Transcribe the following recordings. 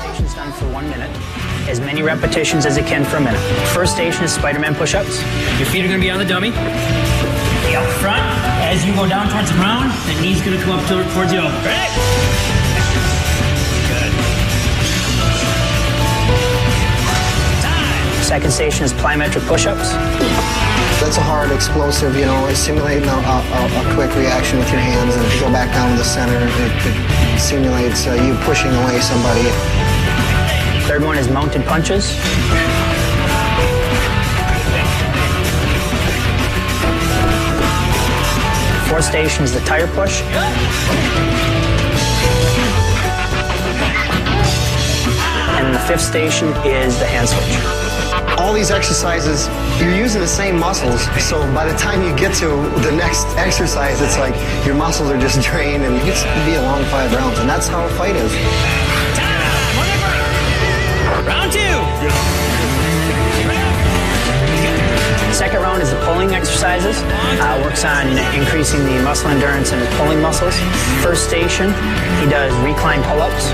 Station's done for 1 minute. As many repetitions as it can for a minute. First station is Spider-Man push-ups. Your feet are going to be on the dummy. Up front. As you go down towards the ground, the knee's going to come up towards the elbow. Ready? Good. Time. Second station is plyometric push-ups. That's a hard, explosive, simulating a quick reaction with your hands. And if you go back down to the center, it simulates you pushing away somebody. Third one is mounted punches. Fourth station is the tire push. And the fifth station is the hand switch. All these exercises, you're using the same muscles, so by the time you get to the next exercise, it's like your muscles are just drained, and it's going to be a long 5 rounds, and that's how a fight is. Round 2. Second round is the pulling exercises. Works on increasing the muscle endurance and pulling muscles. First station, he does recline pull-ups.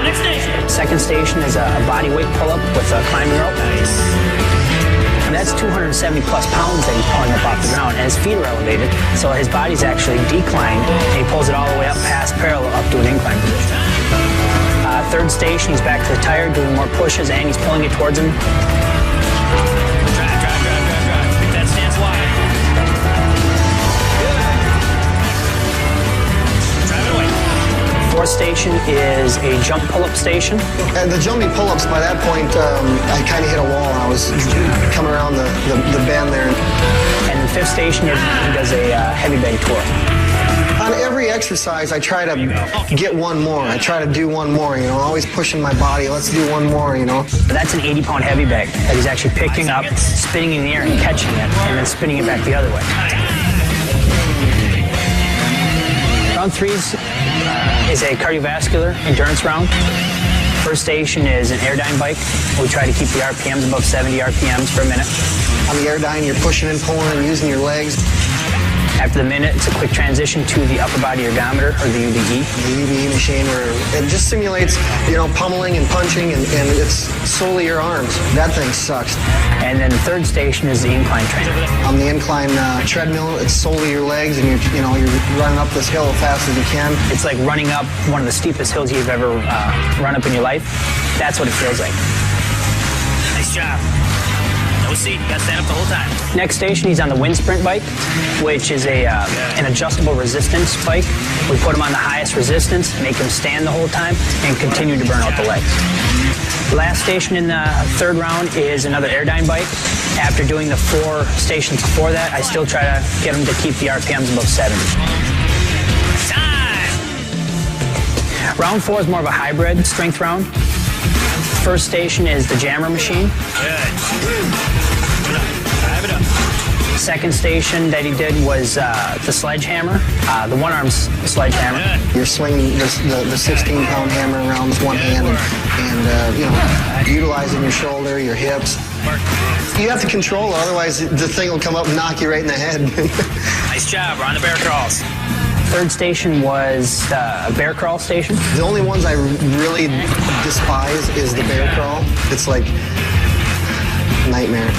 Next station. Second station is a body weight pull-up with a climbing rope. Nice. And that's 270 plus pounds that he's pulling up off the ground, and his feet are elevated, so his body's actually declined, and he pulls it all the way up past parallel up to an incline position. Third station, he's back to the tire, doing more pushes, and he's pulling it towards him. Drive. Get that stance wide. Good. Drive it away. Fourth station is a jump pull-up station. And the jumping pull-ups, by that point, I kind of hit a wall. I was coming around the bend there. And the fifth station is he does a heavy bag tour. On every exercise, I try to get one more. I try to do one more, always pushing my body. Let's do one more, But that's an 80-pound heavy bag that he's actually picking up, spinning in the air and catching it, and then spinning it back the other way. Round 3 is a cardiovascular endurance round. First station is an airdyne bike. We try to keep the RPMs above 70 RPMs for a minute. On the airdyne, you're pushing and pulling and using your legs. After the minute, it's a quick transition to the upper body ergometer, or the UBE. The UBE machine, where it just simulates, pummeling and punching, and it's solely your arms. That thing sucks. And then the third station is the incline training. On the incline treadmill, it's solely your legs, and you're running up this hill as fast as you can. It's like running up one of the steepest hills you've ever run up in your life. That's what it feels like. Nice job. No seat, you gotta stand up the whole time. Next station, he's on the wind sprint bike, which is an adjustable resistance bike. We put him on the highest resistance, make him stand the whole time, and continue to burn out the legs. Last station in the third round is another airdyne bike. After doing the 4 stations before that, I still try to get him to keep the RPMs above 70. Time! Round 4 is more of a hybrid strength round. First station is the jammer machine. Good. Drive it up. Second station that he did was the sledgehammer, the one-arm sledgehammer. Good. You're swinging the 16-pound hammer around with one hand and utilizing your shoulder, your hips. You have to control it, otherwise the thing will come up and knock you right in the head. Nice job. We're on the bear crawls. Third station was a bear crawl station. The only ones I really despise is the bear crawl. It's like nightmare.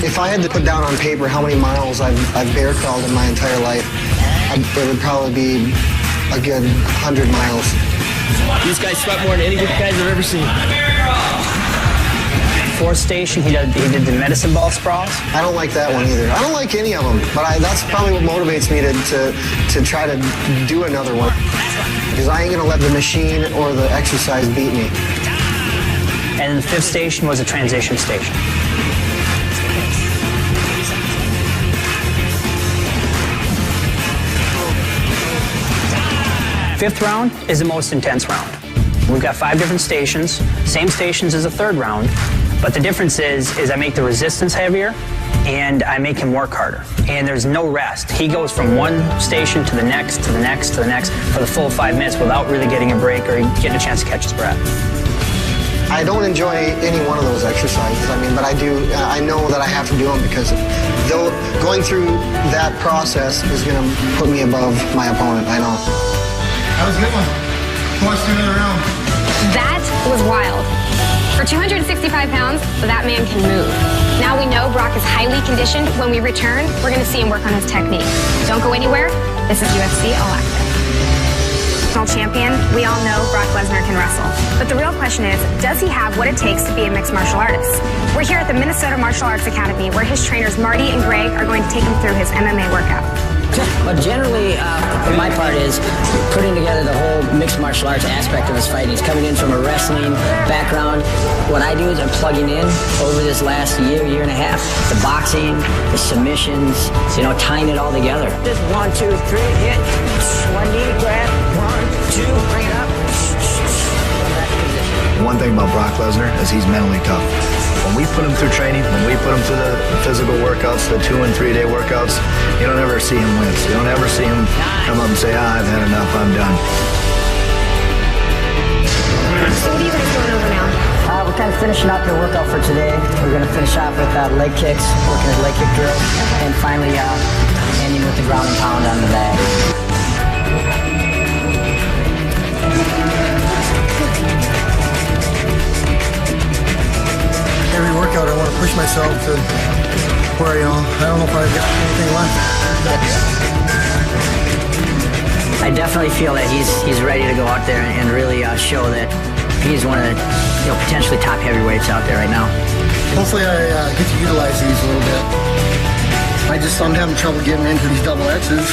If I had to put down on paper how many miles I've bear crawled in my entire life, it would probably be a good 100 miles. These guys sweat more than any of you guys I've ever seen. Fourth station, he did the medicine ball sprawls. I don't like that one either. I don't like any of them, but that's probably what motivates me to try to do another one. Because I ain't gonna let the machine or the exercise beat me. And the fifth station was a transition station. Fifth round is the most intense round. We've got 5 different stations, same stations as the third round, but the difference is I make the resistance heavier and I make him work harder. And there's no rest. He goes from one station to the next, to the next, to the next for the full 5 minutes without really getting a break or getting a chance to catch his breath. I don't enjoy any one of those exercises. I mean, but I do. I know that I have to do them because though going through that process is going to put me above my opponent. I know. That was a good one. Let's do another round. That was wild. For 265 pounds, that man can move. Now we know Brock is highly conditioned. When we return, we're going to see him work on his technique. Don't go anywhere. This is UFC All Access. Champion, we all know Brock Lesnar can wrestle. But the real question is, does he have what it takes to be a mixed martial artist? We're here at the Minnesota Martial Arts Academy, where his trainers Marty and Greg are going to take him through his MMA workout. But generally, for my part, is putting together the whole mixed martial arts aspect of his fighting. He's coming in from a wrestling background. What I do is I'm plugging in over this last year and a half, the boxing, the submissions, tying it all together. Just 1, 2, 3, hit. One knee, grab. 1, 2, bring it up. One thing about Brock Lesnar is he's mentally tough. When we put him through training, when we put him through the physical workouts, the 2- and 3-day workouts, you don't ever see him wince. You don't ever see him come up and say, I've had enough, I'm done. So what are you guys going over now? We're kind of finishing up the workout for today. We're going to finish off with leg kicks, working his leg kick drill, and finally ending with the ground and pound on the bag. Every workout, I want to push myself to where, I don't know if I've got anything left. I definitely feel that he's ready to go out there and really show that he's one of the potentially top heavyweights out there right now. Hopefully I get to utilize these a little bit. I'm having trouble getting into these double X's.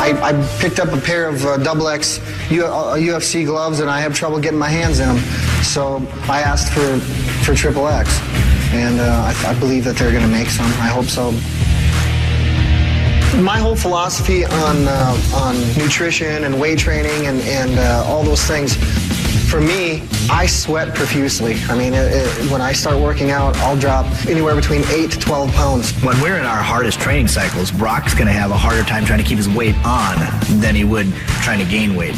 I picked up a pair of double X UFC gloves, and I have trouble getting my hands in them. So I asked for triple X, and I believe that they're going to make some. I hope so. My whole philosophy on nutrition and weight training and all those things, for me, I sweat profusely. I mean, when I start working out, I'll drop anywhere between 8 to 12 pounds. When we're in our hardest training cycles, Brock's going to have a harder time trying to keep his weight on than he would trying to gain weight.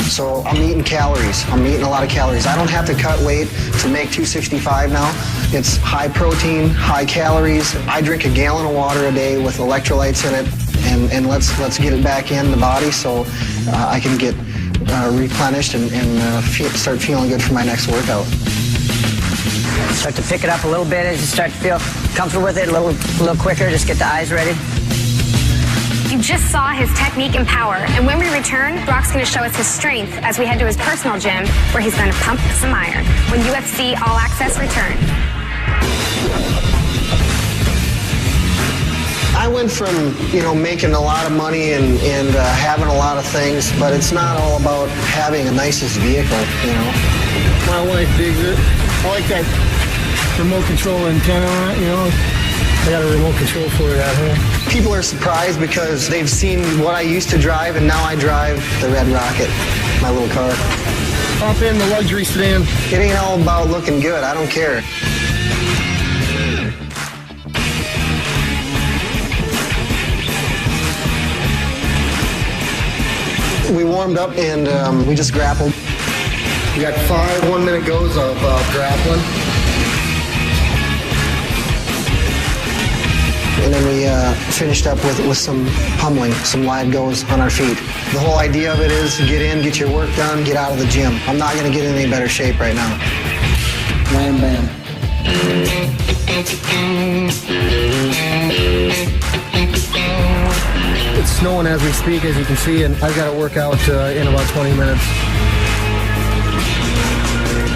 So I'm eating calories. I'm eating a lot of calories. I don't have to cut weight to make 265 now. It's high protein, high calories. I drink a gallon of water a day with electrolytes in it, and let's get it back in the body so I can get replenished and start feeling good for my next workout. Start to pick it up a little bit as you start to feel comfortable with it, a little quicker. Just get the eyes ready. You just saw his technique and power, and when we return, Brock's going to show us his strength as we head to his personal gym, where he's going to pump some iron when UFC All Access returns. I went from, making a lot of money and having a lot of things, but it's not all about having the nicest vehicle, My wife digs it. I like that remote control antenna on it, I got a remote control for it out here. People are surprised because they've seen what I used to drive, and now I drive the Red Rocket, my little car. Hop in the luxury sedan. It ain't all about looking good. I don't care. We warmed up and we just grappled. We got 5 one-minute goes of grappling. And then we finished up with some pummeling, some live goes on our feet. The whole idea of it is get in, get your work done, get out of the gym. I'm not going to get in any better shape right now. Wham, bam. It's snowing as we speak, as you can see, and I've got to work out in about 20 minutes.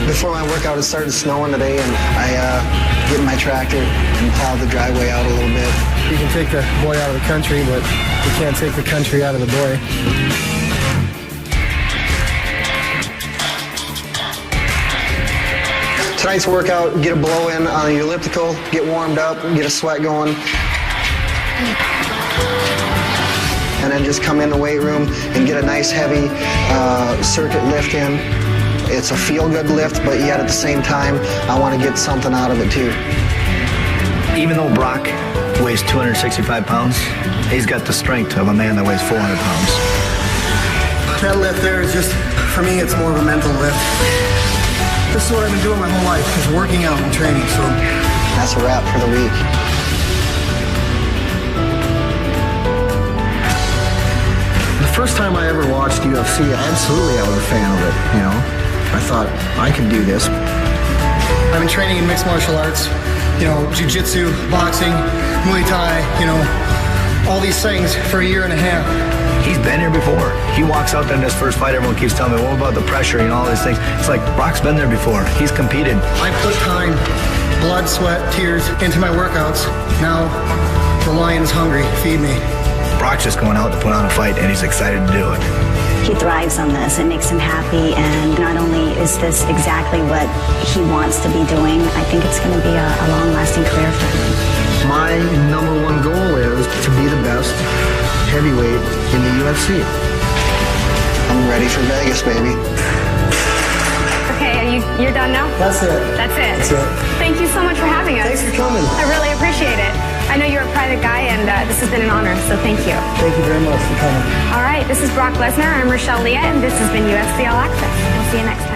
Before my workout, it started snowing today, and I get in my tractor and plow the driveway out a little bit. You can take the boy out of the country, but you can't take the country out of the boy. Tonight's workout, get a blow in on the elliptical, get warmed up, get a sweat going. And then just come in the weight room and get a nice heavy circuit lift in. It's a feel-good lift, but yet at the same time, I want to get something out of it too. Even though Brock weighs 265 pounds, he's got the strength of a man that weighs 400 pounds. That lift there is just, for me, it's more of a mental lift. This is what I've been doing my whole life, is working out and training. So That's a wrap for the week. The first time I ever watched UFC, absolutely I was a fan of it, you know. I thought, I could do this. I've been training in mixed martial arts, you know, jiu-jitsu, boxing, Muay Thai, you know, all these things for a year and a half. He's been here before. He walks out there in his first fight, everyone keeps telling me, what about the pressure and all these things? It's like, Brock's been there before. He's competed. I put time, blood, sweat, tears into my workouts. Now, the lion is hungry. Feed me. Brock's just going out to put on a fight, and he's excited to do it. He thrives on this. It makes him happy, and not only is this exactly what he wants to be doing, I think it's going to be a long-lasting career for him. My number one goal is to be the best heavyweight in the UFC. I'm ready for Vegas, baby. Okay, you're done now? That's it. That's it. That's it. Thank you so much for having us. Thanks for coming. I really appreciate it. I know you're a private guy, and this has been an honor, so thank you. Thank you very much for coming. All right, this is Brock Lesnar. I'm Rochelle Leah, and this has been UFC All Access. We'll see you next time.